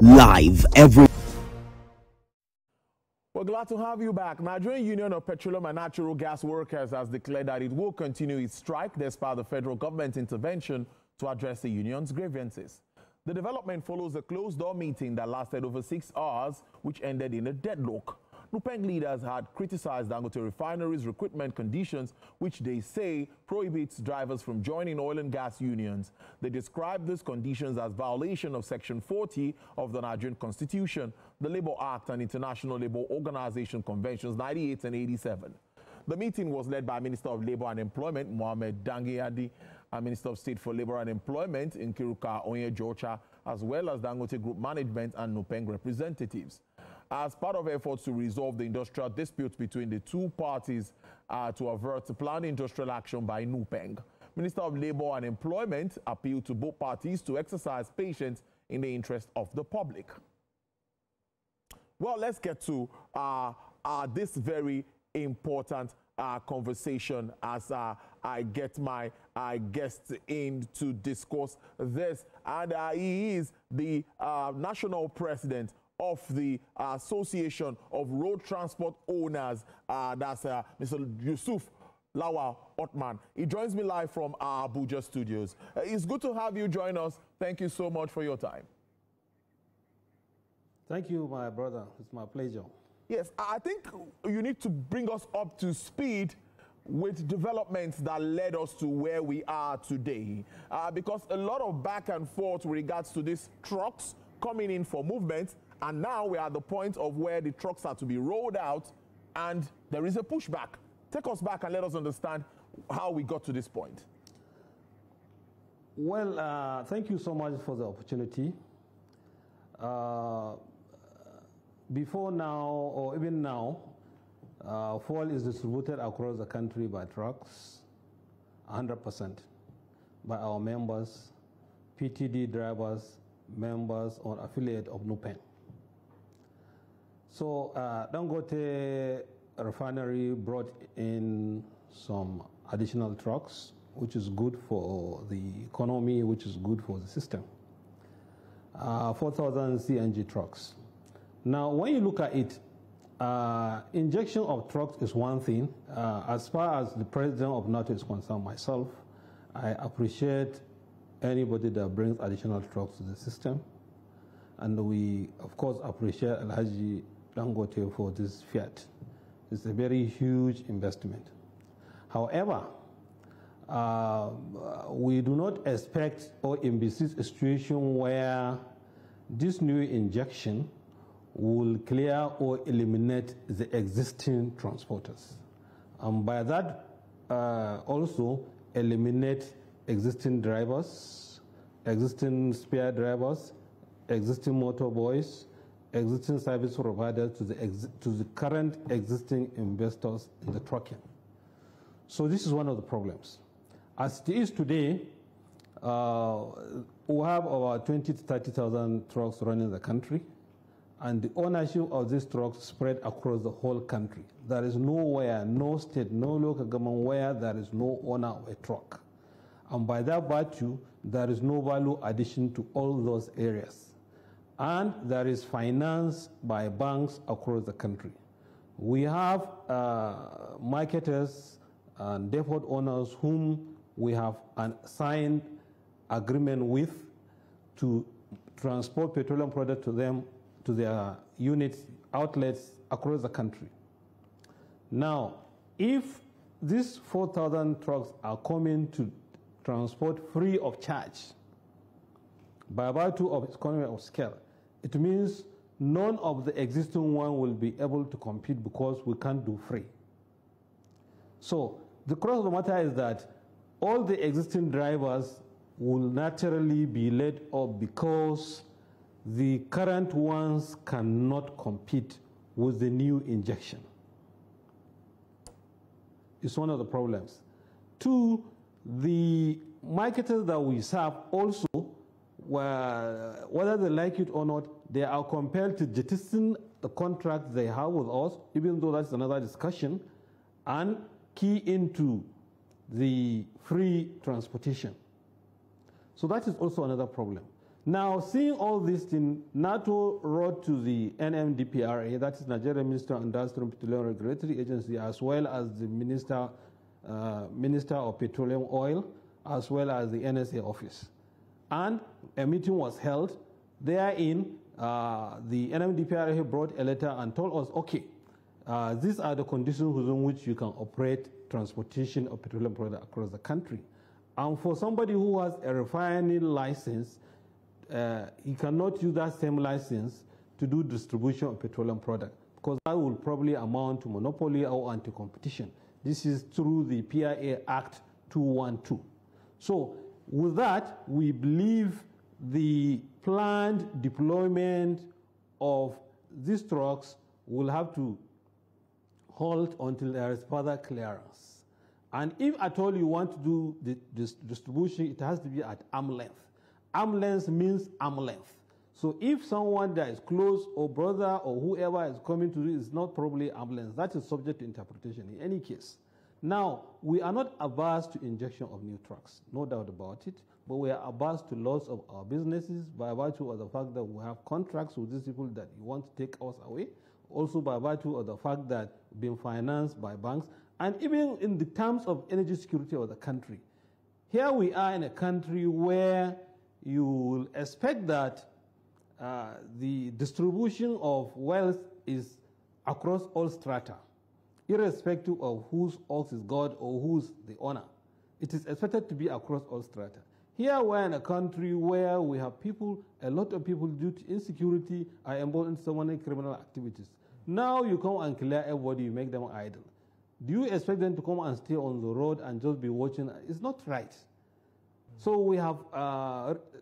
live every. We're glad to have you back. Nigerian Union of Petroleum and Natural Gas Workers has declared that it will continue its strike despite the federal government's intervention to address the union's grievances. The development follows a closed-door meeting that lasted over 6 hours, which ended in a deadlock. NUPENG leaders had criticized Dangote refinery's recruitment conditions, which they say prohibits drivers from joining oil and gas unions. They described these conditions as violation of Section 40 of the Nigerian Constitution, the Labour Act, and International Labour Organization Conventions 98 and 87. The meeting was led by Minister of Labour and Employment, Mohammed Dangote, and Minister of State for Labour and Employment, Nkiruka Onyejocha, as well as Dangote Group Management and NUPENG representatives. As part of efforts to resolve the industrial disputes between the two parties to avert planned industrial action by NUPENG, Minister of Labour and Employment appealed to both parties to exercise patience in the interest of the public. Well, let's get to this very important conversation as I get my guest in to discuss this. And he is the national president of the Association of Road Transport Owners, that's Mr. Yusuf Lawal Othman. He joins me live from our Abuja studios. It's good to have you join us. Thank you so much for your time. Thank you, my brother. It's my pleasure. Yes, I think you need to bring us up to speed with developments that led us to where we are today. Because a lot of back and forth with regards to these trucks coming in for movement, and now we are at the point of where the trucks are to be rolled out, and there is a pushback. Take us back and let us understand how we got to this point. Well, thank you so much for the opportunity. Before now, or even now, fuel is distributed across the country by trucks, 100%, by our members, PTD drivers, members or affiliate of NUPENG. So Dangote refinery brought in some additional trucks, which is good for the economy, which is good for the system. 4,000 CNG trucks. Now, when you look at it, injection of trucks is one thing. As far as the president of NARTO is concerned, myself, I appreciate anybody that brings additional trucks to the system. And we, of course, appreciate Alhaji Dangote for this fiat. It's a very huge investment. However, we do not expect or envisage a situation where this new injection will clear or eliminate the existing transporters. And by that, also eliminate existing drivers, existing spare drivers, existing motor boys, existing service providers to the current existing investors in the trucking. So this is one of the problems. As it is today, we have about 20 to 30,000 trucks running in the country, and the ownership of these trucks spread across the whole country. There is nowhere, no state, no local government where there is no owner of a truck. And by that virtue, there is no value addition to all those areas. And there is finance by banks across the country. We have marketers and depot owners whom we have signed agreement with to transport petroleum products to them, to their units, outlets across the country. Now, if these 4,000 trucks are coming to transport free of charge by virtue of economy of scale, it means none of the existing one will be able to compete because we can't do free. So the crux of the matter is that all the existing drivers will naturally be laid off because the current ones cannot compete with the new injection. It's one of the problems. Two, the marketers that we serve also, whether they like it or not, they are compelled to jettison the contract they have with us, even though that's another discussion, and key into the free transportation. So that is also another problem. Now, seeing all this thing, NARTO wrote to the NMDPRA, that is Nigeria Minister of Industry and Petroleum Regulatory Agency, as well as the Minister of Petroleum Oil, as well as the NSA office. And a meeting was held. Therein, the NMDPRA brought a letter and told us, okay, these are the conditions within which you can operate transportation of petroleum products across the country. And for somebody who has a refining license, he cannot use that same license to do distribution of petroleum products, because that will probably amount to monopoly or anti-competition. This is through the PIA Act 212. So with that, we believe the planned deployment of these trucks will have to halt until there is further clearance. And if at all you want to do the distribution, it has to be at arm length. Arm length means arm length. So if someone that is close or brother or whoever is coming to do is not probably arm length, that is subject to interpretation in any case. Now, we are not averse to injection of new trucks, no doubt about it, but we are averse to loss of our businesses by virtue of the fact that we have contracts with these people that you want to take us away, also by virtue of the fact that we've been financed by banks, and even in the terms of energy security of the country. Here we are in a country where you will expect that the distribution of wealth is across all strata, irrespective of whose ox is God or who's the owner. It is expected to be across all strata. Here we're in a country where we have people, a lot of people due to insecurity are involved in so many criminal activities. Now you come and clear everybody, you make them idle. Do you expect them to come and stay on the road and just be watching? It's not right. So we have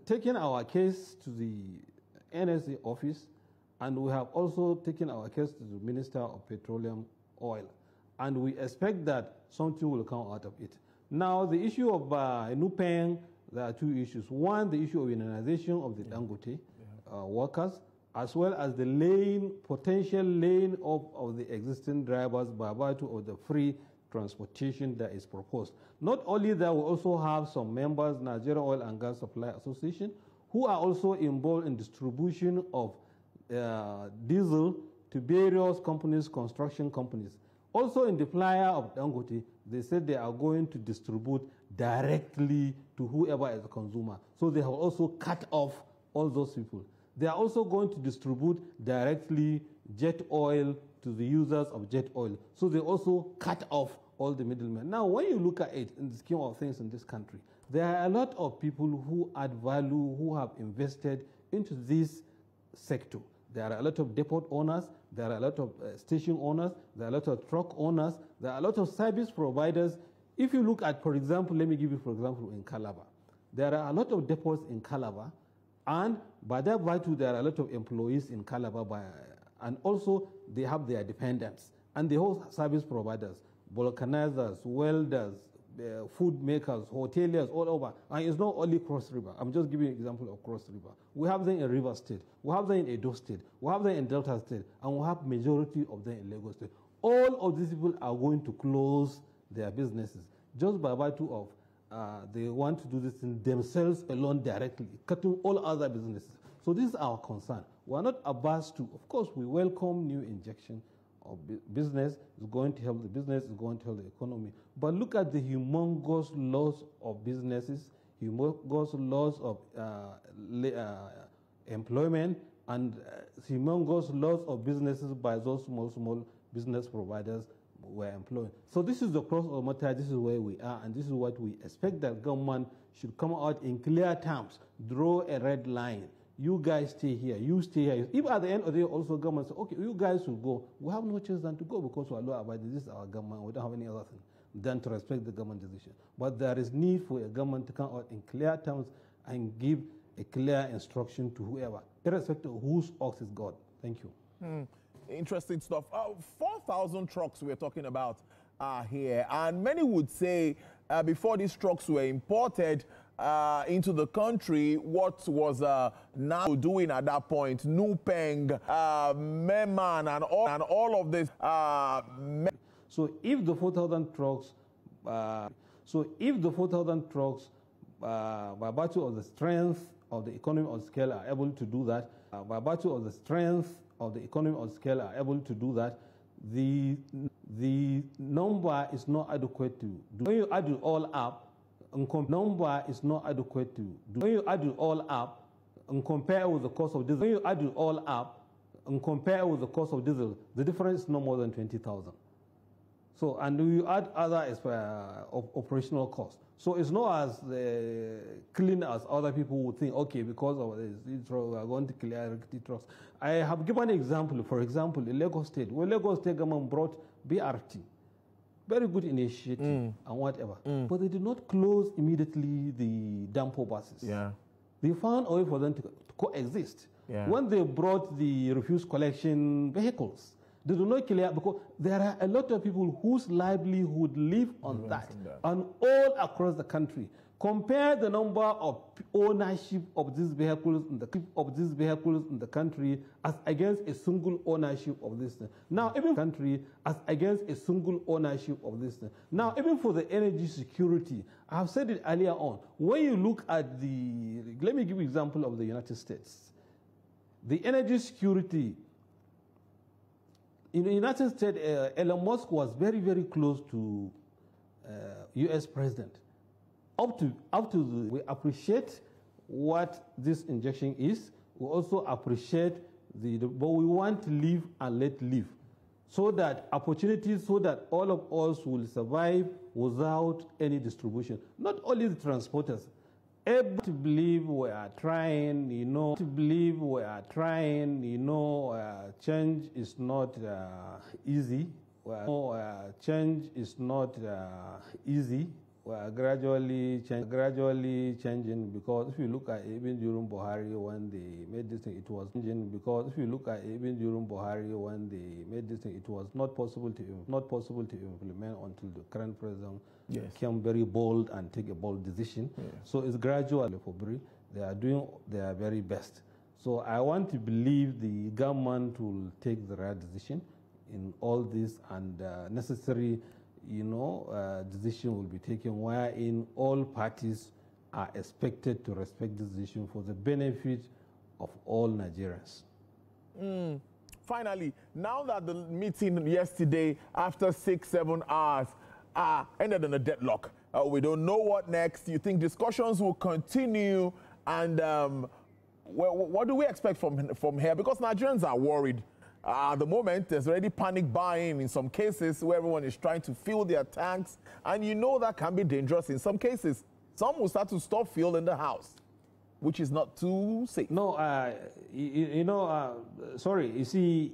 taken our case to the NSA office, and we have also taken our case to the Minister of Petroleum Oil. And we expect that something will come out of it. Now, the issue of NUPENG, there are two issues. One, the issue of unionization of the Dangote workers, as well as the potential laying off of the existing drivers by virtue of the free transportation that is proposed. Not only that, we also have some members, Nigeria Oil and Gas Supply Association, who are also involved in distribution of diesel to various companies, construction companies. Also in the flyer of Dangote, they said they are going to distribute directly to whoever is a consumer. So they have also cut off all those people. They are also going to distribute directly jet oil to the users of jet oil. So they also cut off all the middlemen. Now, when you look at it in the scheme of things in this country, there are a lot of people who add value, who have invested into this sector. There are a lot of depot owners, there are a lot of station owners, there are a lot of truck owners, there are a lot of service providers. If you look at, for example, let me give you, for example, in Calabar. There are a lot of depots in Calabar, and by that virtue, there are a lot of employees in Calabar, and also they have their dependents, and the whole service providers, vulcanizers, welders, food makers, hoteliers, all over. And it's not only Cross River. I'm just giving you an example of Cross River. We have them in River State. We have them in Edo State. We have them in Delta State. And we have majority of them in Lagos State. All of these people are going to close their businesses just by virtue of they want to do this in themselves alone directly, cutting all other businesses. So this is our concern. We are not averse to, of course, we welcome new injection of business. Is going to help the business, is going to help the economy. But look at the humongous loss of businesses, humongous loss of employment, and humongous loss of businesses by those small business providers were employed. So this is the cross of matter, this is where we are, and this is what we expect that government should come out in clear terms, draw a red line. You guys stay here, you stay here. If at the end of the day also government say, okay, you guys will go, we have no choice than to go because we are law-abiding. This is our government. We don't have any other thing than to respect the government decision. But there is need for a government to come out in clear terms and give a clear instruction to whoever, irrespective of whose ox is God. Thank you. Interesting stuff. 4,000 trucks we're talking about here. And many would say before these trucks were imported into the country, what was NARTO doing at that point? NUPENG, MEMAN, and all of this. So if the 4,000 trucks, by virtue of the strength of the economy of scale are able to do that, by virtue of the strength of the economy of scale are able to do that, the number is not adequate to do. When you add it all up, number is not adequate to do. When you add it all up and compare with the cost of diesel, when you add it all up and compare with the cost of diesel, the difference is no more than 20,000. So, and you add other operational costs. So it's not as clean as other people would think, okay, because of this, we are going to clear trucks. I have given an example, for example, in Lagos State, where Lagos State government brought BRT, very good initiative and whatever, but they did not close immediately the dumper buses. Yeah. They found a way for them to coexist. Yeah. When they brought the refuse collection vehicles, they do not clear, because there are a lot of people whose livelihood live on that, and all across the country. Compare the number of ownership of these vehicles in the country as against a single ownership of this thing. Now, even country as against a single ownership of this thing. Now, even for the energy security, I have said it earlier on. When you look at let me give you an example of the United States. The energy security. In the United States, Elon Musk was very, very close to U.S. president. We appreciate what this injection is. We also appreciate but we want to live and let live, so that opportunities, so that all of us will survive without any distribution. Not only the transporters. Able to believe we are trying, change is not easy. Change is not easy. We are gradually changing, because if you look at even during Buhari when they made this thing, it was changing, because if you look at even during Buhari when they made this thing, it was not possible to implement until the current president became very bold and take a bold decision. So it's gradual for Buhari. They are doing their very best. So I want to believe the government will take the right decision in all this, and necessary decision will be taken wherein all parties are expected to respect this decision for the benefit of all Nigerians. Finally, now that the meeting yesterday, after 6-7 hours, ended in a deadlock, we don't know what next. You think discussions will continue? And what do we expect from here? Because Nigerians are worried. At the moment, there's already panic buying in some cases where everyone is trying to fill their tanks. And you know that can be dangerous in some cases. Some will start to stop fuel in the house, which is not too safe. No, sorry, you see,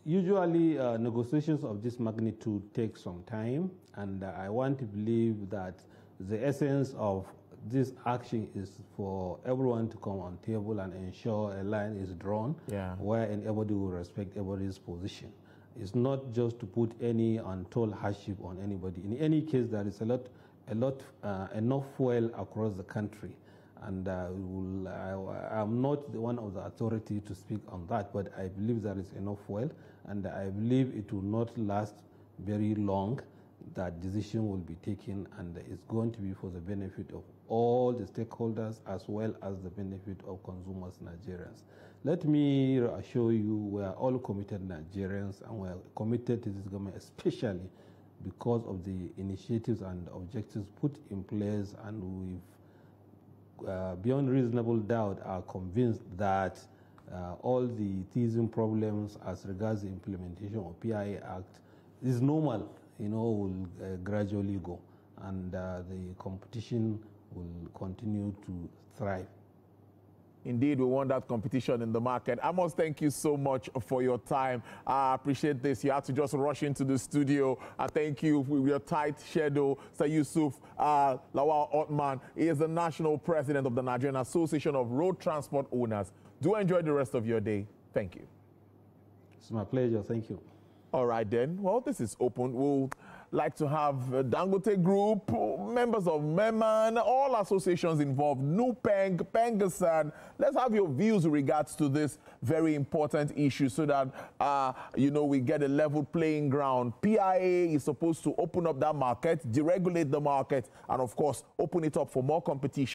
usually negotiations of this magnitude take some time. And I want to believe that the essence of this action is for everyone to come on table and ensure a line is drawn where everybody will respect everybody's position. It's not just to put any untold hardship on anybody. In any case, there is enough fuel across the country, and I'm not one of the authority to speak on that, but I believe there is enough fuel, and I believe it will not last very long. That decision will be taken, and it's going to be for the benefit of all the stakeholders as well as the benefit of consumers, Nigerians. Let me assure you, we are all committed Nigerians, and we are committed to this government, especially because of the initiatives and objectives put in place, and we've, beyond reasonable doubt, are convinced that all the teasing problems as regards the implementation of PIA Act is normal. Will gradually go, and the competition will continue to thrive. Indeed, we want that competition in the market. I must thank you so much for your time. I appreciate this. You had to just rush into the studio. I thank you for your tight schedule. Sir Yusuf Lawal Othman is the national president of the Nigerian Association of Road Transport Owners. Do enjoy the rest of your day. Thank you. It's my pleasure. Thank you. All right, then. Well, this is open. We'll like to have Dangote Group, members of MEMAN, all associations involved, NUPENG, Pengasan. Let's have your views in regards to this very important issue so that, we get a level playing ground. PIA is supposed to open up that market, deregulate the market, and, of course, open it up for more competition.